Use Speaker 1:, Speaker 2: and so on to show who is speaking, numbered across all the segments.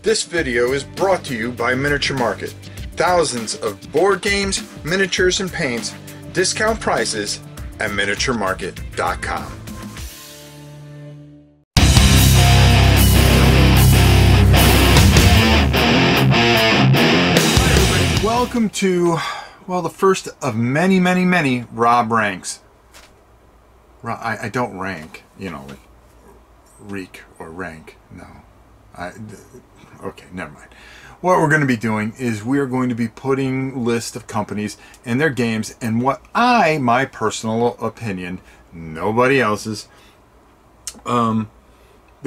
Speaker 1: This video is brought to you by Miniature Market. Thousands of board games, miniatures, and paints, discount prices at miniaturemarket.com. Welcome to, well, the first of many Rob ranks. I don't rank, you know, like reek or rank. No. Okay, never mind. What we're going to be doing is we are going to be putting lists of companies and their games and what my personal opinion, nobody else's, the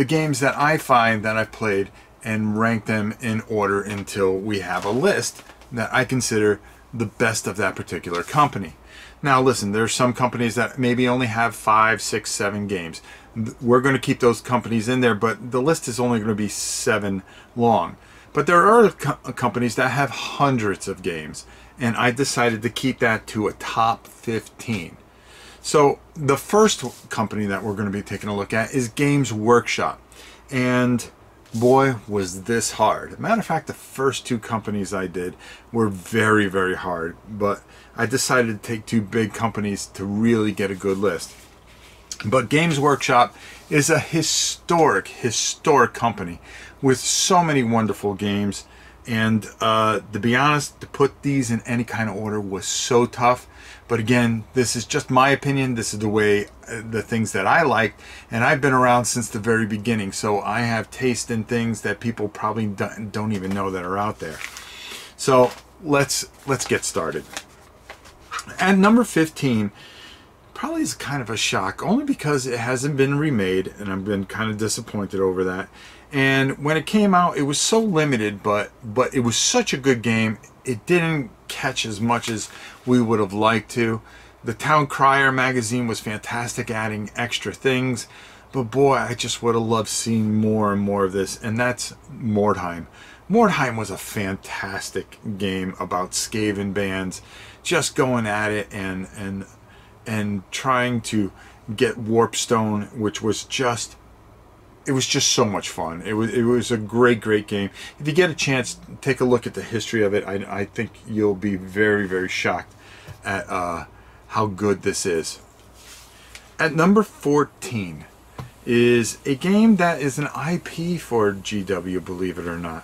Speaker 1: games that I find that I've played and rank them in order until we have a list that I consider the best of that particular company. Now listen, there's some companies that maybe only have 5, 6, 7 games. We're going to keep those companies in there, but the list is only going to be 7 long. But there are companies that have hundreds of games, and I decided to keep that to a top 15. So the first company that we're going to be taking a look at is Games Workshop. And boy, was this hard. Matter of fact, the first 2 companies I did were very hard, but I decided to take 2 big companies to really get a good list. But Games Workshop is a historic company with so many wonderful games, and to be honest, to put these in any kind of order was so tough. But again, this is just my opinion. This is the way, the things that I like, and I've been around since the very beginning, so I have taste in things that people probably don't even know that are out there. So let's get started. At number 15, probably is kind of a shock, only because it hasn't been remade, and I've been kind of disappointed over that. And when it came out, it was so limited, but it was such a good game. It didn't catch as much as we would have liked to. The Town Crier magazine was fantastic, adding extra things, but boy, I just would have loved seeing more and more of this, and that's Mordheim. Mordheim was a fantastic game about Skaven bands, just going at it and trying to get Warpstone, which was just, it was just so much fun. It was a great game. If you get a chance, take a look at the history of it. I think you'll be very shocked at how good this is. At number 14 is a game that is an IP for GW, believe it or not,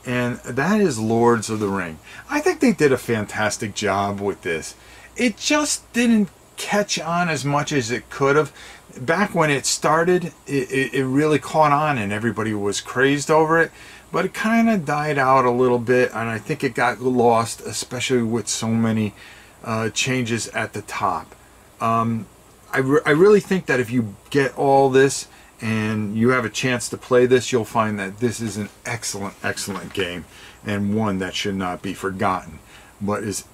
Speaker 1: and that is Lords of the Ring. I think they did a fantastic job with this. It just didn't catch on as much as it could have. Back when it started, it really caught on and everybody was crazed over it, but it kind of died out a little bit, and I think it got lost, especially with so many changes at the top. I really think that if you get all this and you have a chance to play this, you'll find that this is an excellent game, and one that should not be forgotten. But is,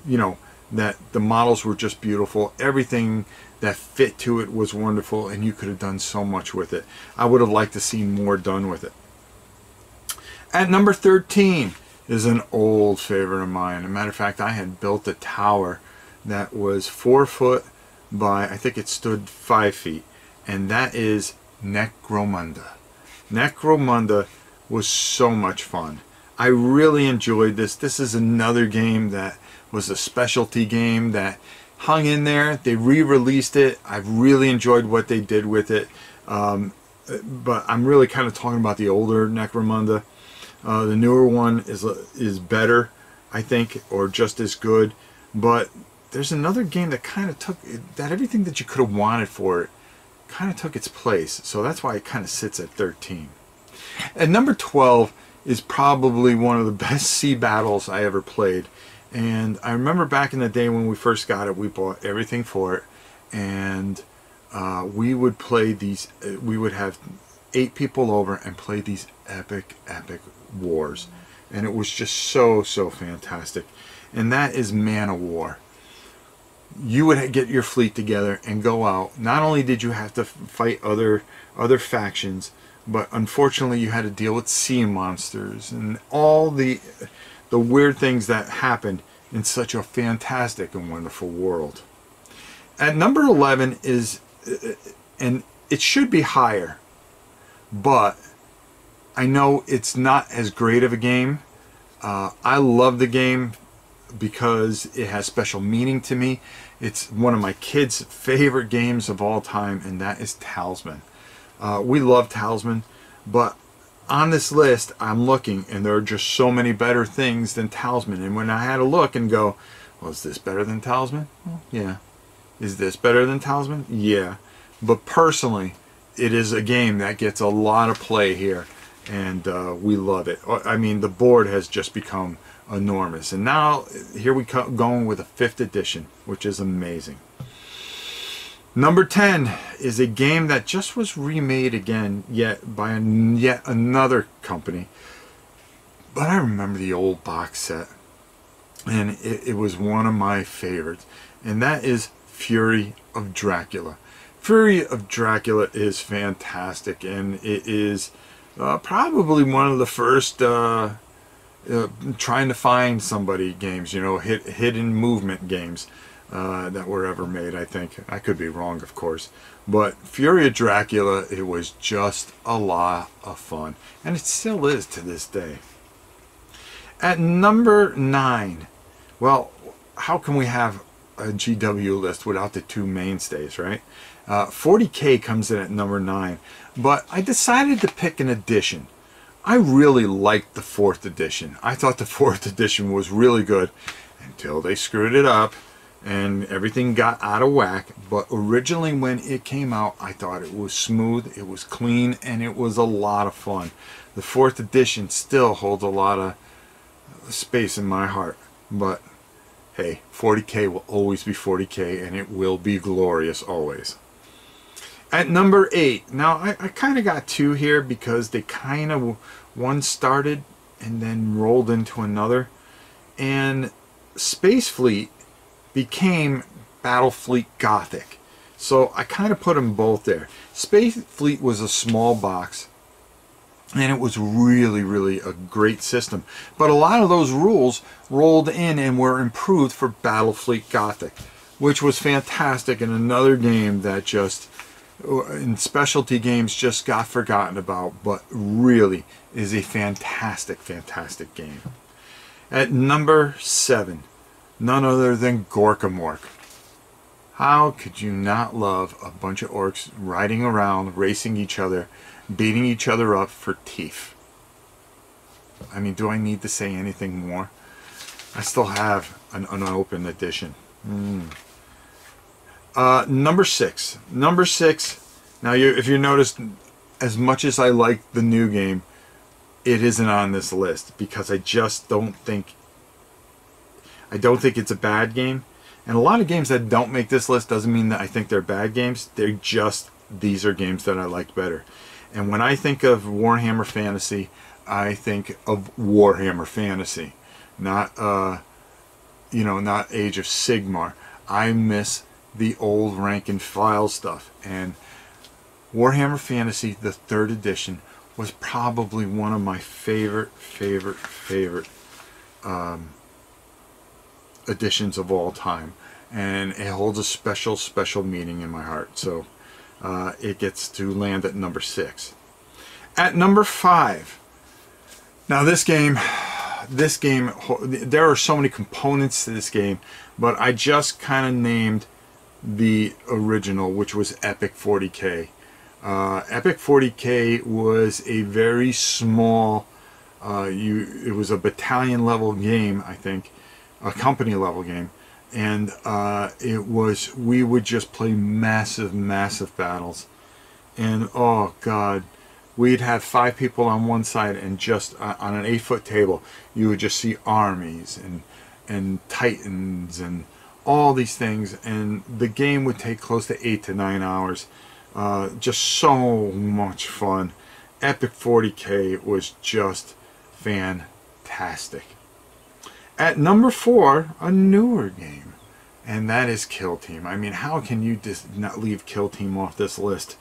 Speaker 1: you know, that the models were just beautiful. Everything that fit to it was wonderful, and you could have done so much with it. I would have liked to see more done with it. At number 13 is an old favorite of mine. As a matter of fact, I had built a tower that was 4 foot by, I think it stood 5 feet, and that is Necromunda. Necromunda was so much fun. I really enjoyed this. This is another game that was a specialty game that hung in there. They re-released it. I've really enjoyed what they did with it. But I'm really kind of talking about the older Necromunda. The newer one is better, I think, or just as good. But there's another game that kind of took that, everything that you could have wanted for it kind of took its place. So that's why it kind of sits at 13. At number 12 is probably one of the best sea battles I ever played. And I remember back in the day when we first got it, we bought everything for it, and we would play these, we would have 8 people over and play these epic wars, and it was just so fantastic. And that is Man of War. You would get your fleet together and go out. Not only did you have to fight other factions, but unfortunately you had to deal with sea monsters and all the weird things that happened in such a fantastic and wonderful world. At number 11 is, and it should be higher, but I know it's not as great of a game. I love the game because it has special meaning to me. It's one of my kids' favorite games of all time, and that is Talisman. We love Talisman, but on this list, I'm looking, and there are just so many better things than Talisman. And when I had to look and go, well, is this better than Talisman? Well, yeah. Is this better than Talisman? Yeah. But personally, it is a game that gets a lot of play here, and we love it. I mean, the board has just become enormous. And now, here we go, going with a 5th edition, which is amazing. Number 10 is a game that just was remade again, yet by yet another company. But I remember the old box set, and it was one of my favorites, and that is Fury of Dracula. Fury of Dracula is fantastic, and it is probably one of the first trying to find somebody games, you know, hidden movement games that were ever made, I think. I could be wrong, of course. But Fury of Dracula, it was just a lot of fun. And it still is to this day. At number 9, well, how can we have a GW list without the 2 mainstays, right? 40K comes in at number 9. But I decided to pick an edition. I really liked the 4th edition. I thought the 4th edition was really good until they screwed it up and everything got out of whack. But originally when it came out, I thought it was smooth, it was clean, and it was a lot of fun. The 4th edition still holds a lot of space in my heart. But hey, 40K will always be 40K, and it will be glorious always. At number 8, now I kind of got 2 here because they kind of, one started and then rolled into another. And Space Fleet became Battlefleet Gothic. So I kind of put them both there. Space Fleet was a small box, and it was really, really a great system. But a lot of those rules rolled in and were improved for Battlefleet Gothic, which was fantastic, and another game that just, in specialty games, just got forgotten about, but really is a fantastic, fantastic game. At number 7, none other than Gorka Mork. How could you not love a bunch of orcs riding around, racing each other, beating each other up for teeth? I mean, do I need to say anything more? I still have an unopened edition. Number 6. Number 6. Now, if you noticed, as much as I like the new game, it isn't on this list because I just don't think it's a bad game. And a lot of games that don't make this list doesn't mean that I think they're bad games. They're just, these are games that I like better. And when I think of Warhammer Fantasy, I think of Warhammer Fantasy, not not Age of Sigmar. I miss the old rank and file stuff. And Warhammer Fantasy, the 3rd edition, was probably one of my favorite editions of all time, and it holds a special meaning in my heart. So it gets to land at number 6. At number 5, now this game, there are so many components to this game, but I just kind of named the original, which was Epic 40K. Epic 40K was a very small, it was a battalion level game, I think, a company level game, and we would just play massive battles, and oh god, we'd have 5 people on one side, and just on an 8-foot table you would just see armies and titans and all these things, and the game would take close to 8 to 9 hours. Just so much fun. Epic 40K was just fantastic. At number 4, a newer game, and that is Kill Team. I mean, how can you just not leave Kill Team off this list?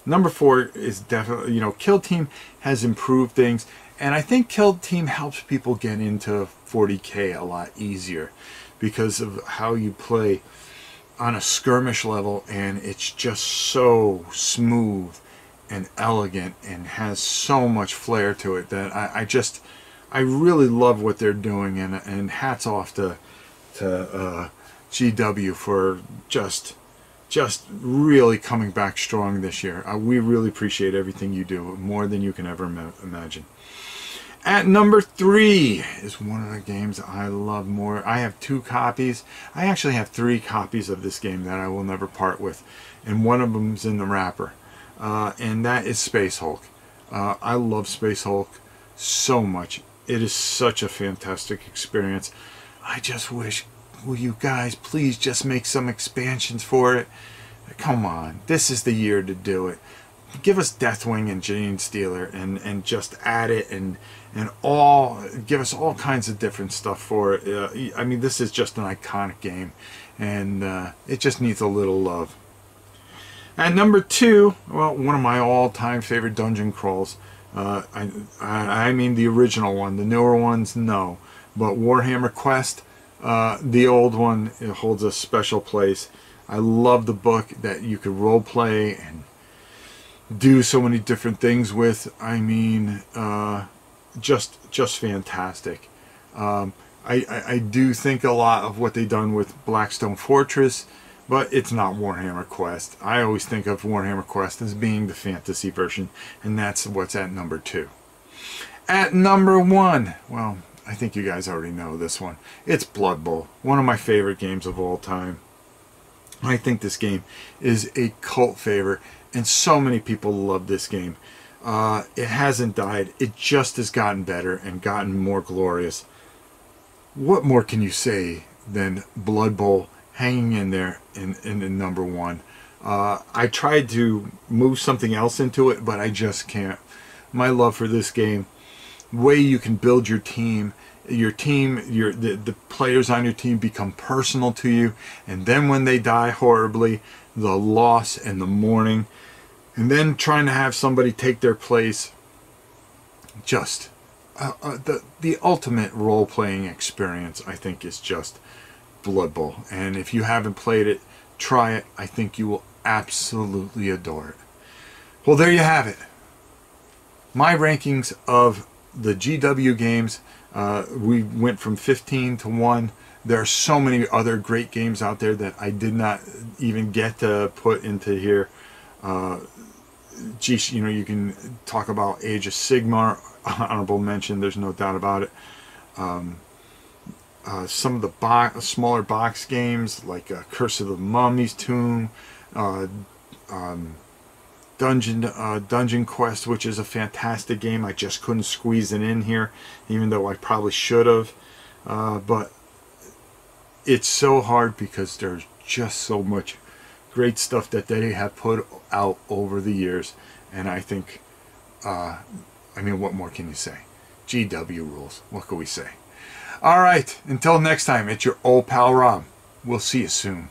Speaker 1: Number 4 is definitely, Kill Team has improved things, and I think Kill Team helps people get into 40K a lot easier because of how you play on a skirmish level, and it's just so smooth and elegant and has so much flair to it that I really love what they're doing, and hats off to GW for just really coming back strong this year. We really appreciate everything you do, more than you can ever imagine. At number 3 is one of the games I love more. I have 2 copies. I actually have 3 copies of this game that I will never part with, and one of them's in the wrapper, and that is Space Hulk. I love Space Hulk so much. It is such a fantastic experience. I just wish, will you guys please just make some expansions for it? Come on, this is the year to do it. Give us Deathwing and Jane Stealer and just add it and give us all kinds of different stuff for it. I mean, this is just an iconic game, and it just needs a little love. At number 2, well, one of my all-time favorite dungeon crawls. I mean the original one. The newer ones, no. But Warhammer Quest, the old one, it holds a special place. I love the book that you could role play and do so many different things with. I mean, just fantastic. I do think a lot of what they done with Blackstone Fortress, but it's not Warhammer Quest. I always think of Warhammer Quest as being the fantasy version, and that's what's at number 2. At number 1, well, I think you guys already know this one. It's Blood Bowl, one of my favorite games of all time. I think this game is a cult favorite, and so many people love this game. It hasn't died. It just has gotten better and gotten more glorious. What more can you say than Blood Bowl hanging in there in number 1? I tried to move something else into it, but I just can't. My love for this game, the way you can build your team, the players on your team become personal to you, and then when they die horribly, the loss and the mourning, and then trying to have somebody take their place, just the ultimate role-playing experience, I think, is just Blood Bowl. And if you haven't played it, try it. I think you will absolutely adore it. Well, there you have it. My rankings of the GW games. We went from 15 to 1. There are so many other great games out there that I did not even get to put into here. Geez, you know, you can talk about Age of Sigmar, honorable mention, there's no doubt about it. Some of the smaller box games like Curse of the Mummy's Tomb, Dungeon Quest, which is a fantastic game. I just couldn't squeeze it in here, even though I probably should have. But it's so hard because there's just so much great stuff that they have put out over the years. And I think, I mean, what more can you say? GW rules. What can we say? All right, until next time, it's your old pal Rob. We'll see you soon.